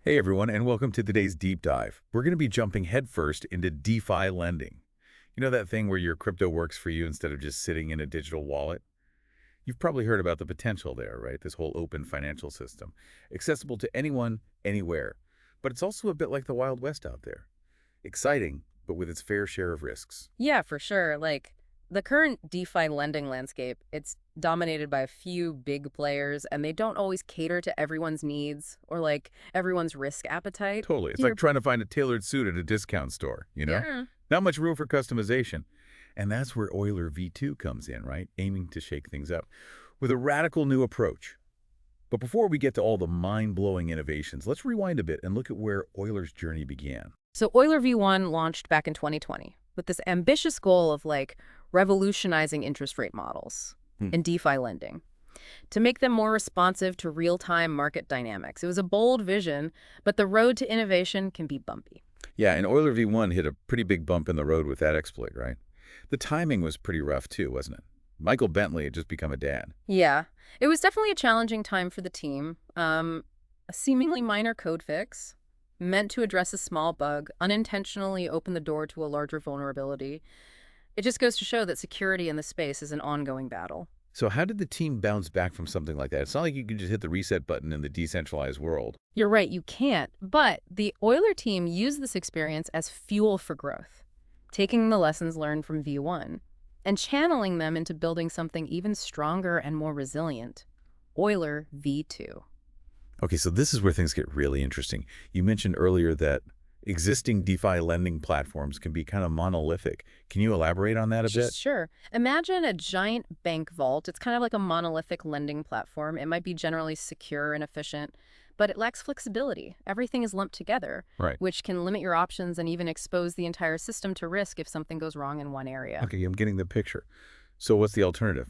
Hey everyone, and welcome to today's deep dive. We're going to be jumping headfirst into DeFi lending. You know that thing where your crypto works for you instead of just sitting in a digital wallet? You've probably heard about the potential there, right? This whole open financial system, accessible to anyone, anywhere. But it's also a bit like the Wild West out there. Exciting, but with its fair share of risks. Yeah, for sure. Like the current DeFi lending landscape, it's dominated by a few big players and they don't always cater to everyone's needs or like everyone's risk appetite. Totally. It's like Here, trying to find a tailored suit at a discount store, you know? yeah. Not much room for customization. And that's where Euler V2 comes in, right? Aiming to shake things up with a radical new approach. But before we get to all the mind-blowing innovations, let's rewind a bit and look at where Euler's journey began. So Euler V1 launched back in 2020 with this ambitious goal of like revolutionizing interest rate models Hmm. in DeFi lending to make them more responsive to real-time market dynamics. It was a bold vision, but the road to innovation can be bumpy. Yeah, and Euler V1 hit a pretty big bump in the road with that exploit, right? The timing was pretty rough too, wasn't it? Michael Bentley had just become a dad. Yeah, it was definitely a challenging time for the team. A seemingly minor code fix meant to address a small bug unintentionally opened the door to a larger vulnerability. It just goes to show that security in the space is an ongoing battle. So how did the team bounce back from something like that? It's not like you can just hit the reset button in the decentralized world. You're right, you can't, but the Euler team used this experience as fuel for growth, taking the lessons learned from V1 and channeling them into building something even stronger and more resilient, Euler V2. Okay, so this is where things get really interesting. You mentioned earlier that existing DeFi lending platforms can be kind of monolithic. Can you elaborate on that a bit? Sure. Imagine a giant bank vault. It's kind of like a monolithic lending platform. It might be generally secure and efficient, but it lacks flexibility. Everything is lumped together, Right. which can limit your options and even expose the entire system to risk if something goes wrong in one area. Okay, I'm getting the picture. So what's the alternative?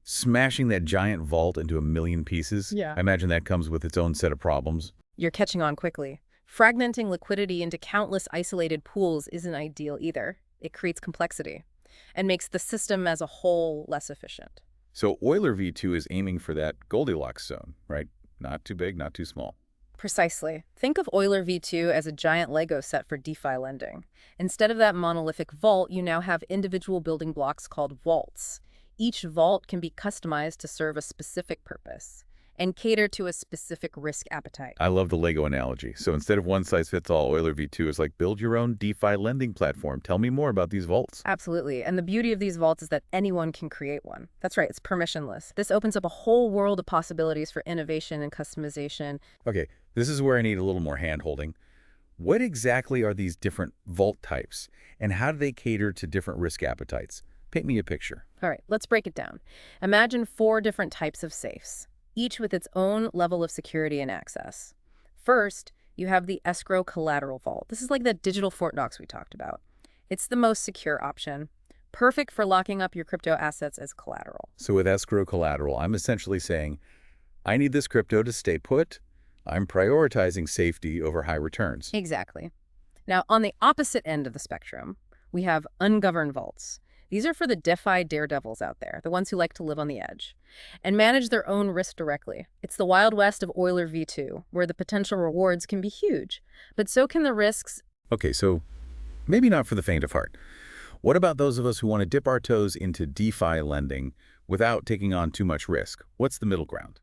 Smashing that giant vault into a million pieces? Yeah. I imagine that comes with its own set of problems. You're catching on quickly. Fragmenting liquidity into countless isolated pools isn't ideal either. It creates complexity and makes the system as a whole less efficient. So Euler V2 is aiming for that Goldilocks zone, right? Not too big, not too small. Precisely. Think of Euler V2 as a giant Lego set for DeFi lending. Instead of that monolithic vault, you now have individual building blocks called vaults. Each vault can be customized to serve a specific purpose and cater to a specific risk appetite. I love the Lego analogy. So instead of one size fits all, Euler V2 is like build your own DeFi lending platform. Tell me more about these vaults. Absolutely. And the beauty of these vaults is that anyone can create one. That's right, it's permissionless. This opens up a whole world of possibilities for innovation and customization. Okay, this is where I need a little more hand-holding. What exactly are these different vault types, and how do they cater to different risk appetites? Paint me a picture. All right, let's break it down. Imagine 4 different types of safes, each with its own level of security and access. First, you have the escrow collateral vault. This is like that digital Fort Knox we talked about. It's the most secure option, perfect for locking up your crypto assets as collateral. So with escrow collateral, I'm essentially saying, I need this crypto to stay put. I'm prioritizing safety over high returns. Exactly. Now, on the opposite end of the spectrum, we have ungoverned vaults. These are for the DeFi daredevils out there, the ones who like to live on the edge and manage their own risk directly. It's the Wild West of Euler V2, where the potential rewards can be huge, but so can the risks. Okay, so maybe not for the faint of heart. What about those of us who want to dip our toes into DeFi lending without taking on too much risk? What's the middle ground?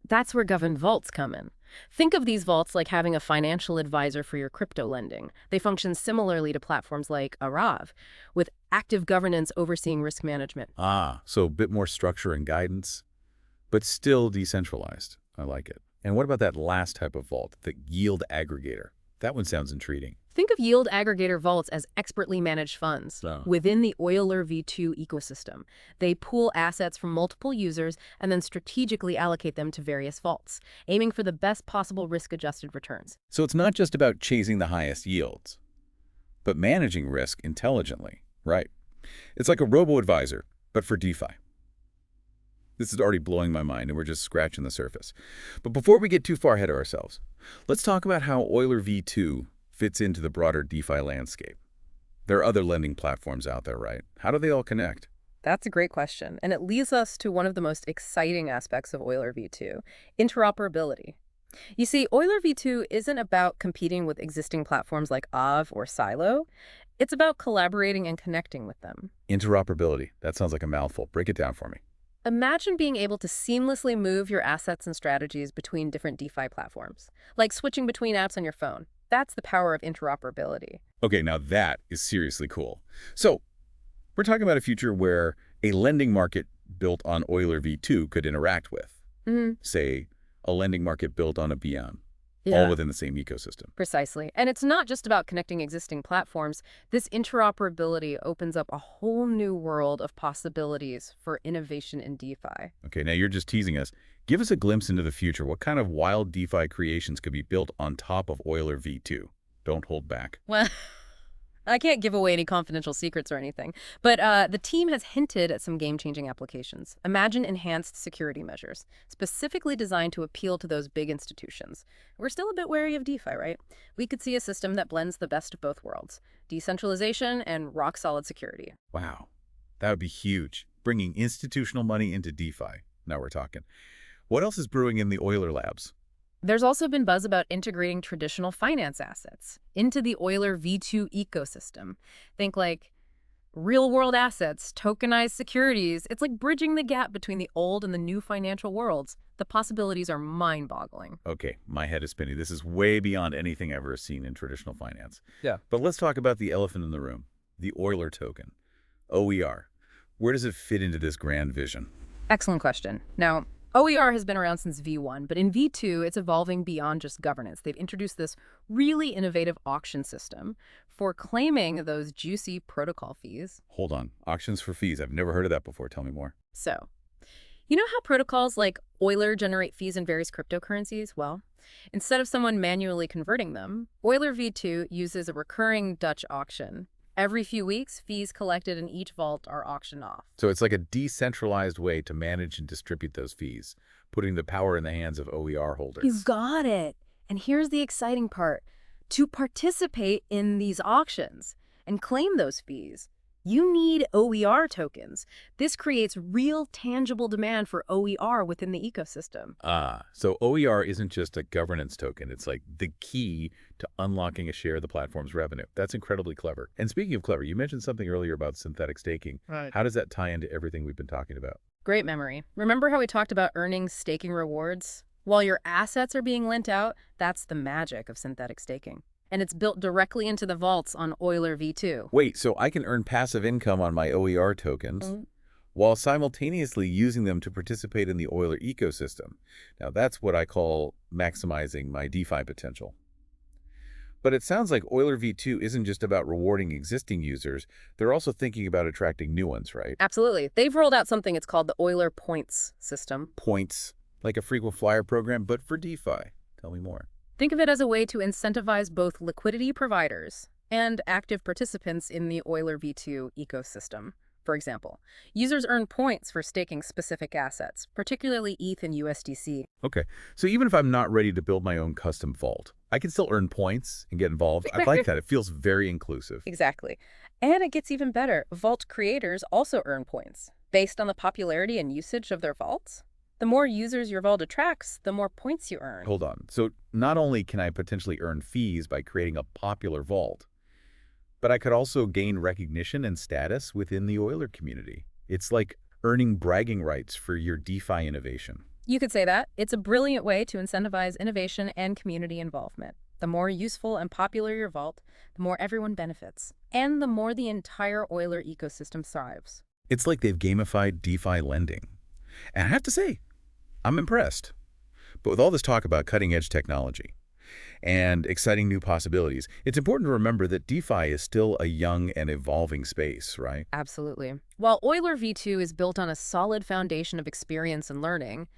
That's where governed vaults come in. Think of these vaults like having a financial advisor for your crypto lending. They function similarly to platforms like Arav, with active governance overseeing risk management. Ah, so a bit more structure and guidance, but still decentralized. I like it. And what about that last type of vault, the yield aggregator? That one sounds intriguing. Think of yield aggregator vaults as expertly managed funds Oh. within the Euler V2 ecosystem. They pool assets from multiple users and then strategically allocate them to various vaults, aiming for the best possible risk-adjusted returns. So it's not just about chasing the highest yields, but managing risk intelligently, right? It's like a robo-advisor, but for DeFi. This is already blowing my mind, and we're just scratching the surface. But before we get too far ahead of ourselves, let's talk about how Euler V2 fits into the broader DeFi landscape. There are other lending platforms out there, right? How do they all connect? That's a great question, and it leads us to one of the most exciting aspects of Euler V2, interoperability. You see, Euler V2 isn't about competing with existing platforms like Aave or Silo. It's about collaborating and connecting with them. Interoperability. That sounds like a mouthful. Break it down for me. Imagine being able to seamlessly move your assets and strategies between different DeFi platforms, like switching between apps on your phone. That's the power of interoperability. Okay, now that is seriously cool. So, we're talking about a future where a lending market built on Euler V2 could interact with, Hmm. say, a lending market built on a VM, all Yeah. within the same ecosystem. Precisely. And it's not just about connecting existing platforms. This interoperability opens up a whole new world of possibilities for innovation in DeFi. Okay, now you're just teasing us. Give us a glimpse into the future. What kind of wild DeFi creations could be built on top of Euler V2? Don't hold back. Well, I can't give away any confidential secrets or anything, but the team has hinted at some game-changing applications. Imagine enhanced security measures, specifically designed to appeal to those big institutions. We're still a bit wary of DeFi, right? We could see a system that blends the best of both worlds, decentralization and rock-solid security. Wow, that would be huge. Bringing institutional money into DeFi. Now we're talking. What else is brewing in the Euler labs? There's also been buzz about integrating traditional finance assets into the Euler V2 ecosystem. Think like real-world assets, tokenized securities. It's like bridging the gap between the old and the new financial worlds. The possibilities are mind-boggling. Okay, my head is spinning. This is way beyond anything I've ever seen in traditional finance. Yeah. But let's talk about the elephant in the room, the Euler token, OER. Where does it fit into this grand vision? Excellent question. Now, OER has been around since V1, but in V2, it's evolving beyond just governance. They've introduced this really innovative auction system for claiming those juicy protocol fees. Hold on, auctions for fees. I've never heard of that before. Tell me more. So, you know how protocols like Euler generate fees in various cryptocurrencies? Well, instead of someone manually converting them, Euler V2 uses a recurring Dutch auction. Every few weeks, fees collected in each vault are auctioned off. So it's like a decentralized way to manage and distribute those fees, putting the power in the hands of OER holders. You got it. And here's the exciting part. To participate in these auctions and claim those fees, you need OER tokens. This creates real tangible demand for OER within the ecosystem. So OER isn't just a governance token. It's like the key to unlocking a share of the platform's revenue. That's incredibly clever. And speaking of clever, you mentioned something earlier about synthetic staking. Right. How does that tie into everything we've been talking about? Great memory. Remember how we talked about earning staking rewards? While your assets are being lent out, that's the magic of synthetic staking. And it's built directly into the vaults on Euler V2. Wait, so I can earn passive income on my OER tokens while simultaneously using them to participate in the Euler ecosystem. Now, that's what I call maximizing my DeFi potential. But it sounds like Euler V2 isn't just about rewarding existing users. They're also thinking about attracting new ones, right? Absolutely. They've rolled out something it's called the Euler Points system. Points, like a frequent flyer program, but for DeFi. Tell me more. Think of it as a way to incentivize both liquidity providers and active participants in the Euler V2 ecosystem. For example, users earn points for staking specific assets, particularly ETH and USDC. Okay, so even if I'm not ready to build my own custom vault, I can still earn points and get involved. I like that. It feels very inclusive. Exactly. And it gets even better. Vault creators also earn points based on the popularity and usage of their vaults. The more users your vault attracts, the more points you earn. Hold on. So not only can I potentially earn fees by creating a popular vault, but I could also gain recognition and status within the Euler community. It's like earning bragging rights for your DeFi innovation. You could say that. It's a brilliant way to incentivize innovation and community involvement. The more useful and popular your vault, the more everyone benefits, and the more the entire Euler ecosystem thrives. It's like they've gamified DeFi lending. And I have to say, I'm impressed. But with all this talk about cutting-edge technology and exciting new possibilities, it's important to remember that DeFi is still a young and evolving space, right? Absolutely. While Euler V2 is built on a solid foundation of experience and learning,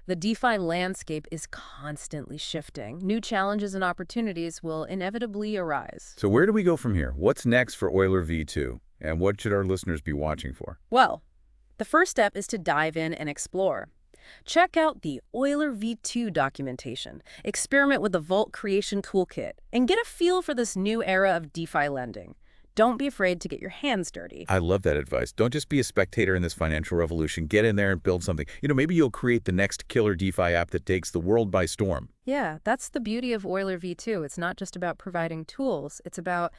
the DeFi landscape is constantly shifting. New challenges and opportunities will inevitably arise. So where do we go from here? What's next for Euler V2? And what should our listeners be watching for? Well, the first step is to dive in and explore. Check out the Euler V2 documentation, experiment with the Vault Creation Toolkit, and get a feel for this new era of DeFi lending. Don't be afraid to get your hands dirty. I love that advice. Don't just be a spectator in this financial revolution. Get in there and build something. Maybe you'll create the next killer DeFi app that takes the world by storm. Yeah, that's the beauty of Euler V2. It's not just about providing tools. It's about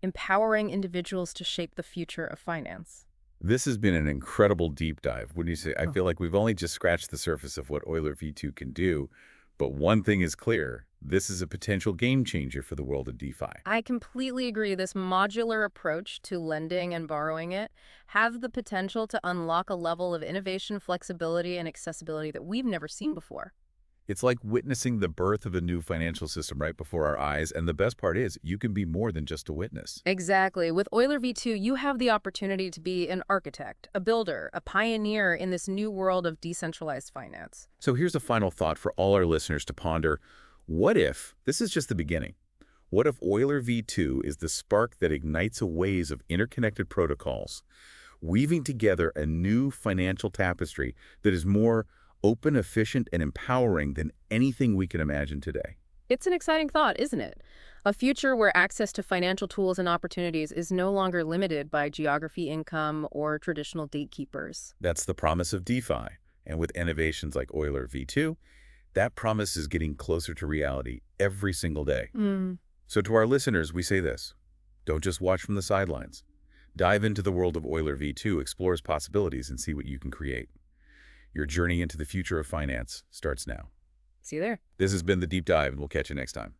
empowering individuals to shape the future of finance. This has been an incredible deep dive. Wouldn't you say? I Oh. feel like we've only just scratched the surface of what Euler V2 can do. But one thing is clear. This is a potential game changer for the world of DeFi. I completely agree. This modular approach to lending and borrowing it has the potential to unlock a level of innovation, flexibility, and accessibility that we've never seen before. It's like witnessing the birth of a new financial system right before our eyes. And the best part is you can be more than just a witness. Exactly. With Euler V2, you have the opportunity to be an architect, a builder, a pioneer in this new world of decentralized finance. So here's a final thought for all our listeners to ponder. What if this is just the beginning? What if Euler V2 is the spark that ignites a waves of interconnected protocols, weaving together a new financial tapestry that is more open, efficient, and empowering than anything we can imagine today? It's an exciting thought, isn't it? A future where access to financial tools and opportunities is no longer limited by geography, income, or traditional gatekeepers. That's the promise of DeFi. And with innovations like Euler V2, that promise is getting closer to reality every single day. So to our listeners, we say this. Don't just watch from the sidelines. Dive into the world of Euler V2, explore its possibilities, and see what you can create. Your journey into the future of finance starts now. See you there. This has been The Deep Dive, and we'll catch you next time.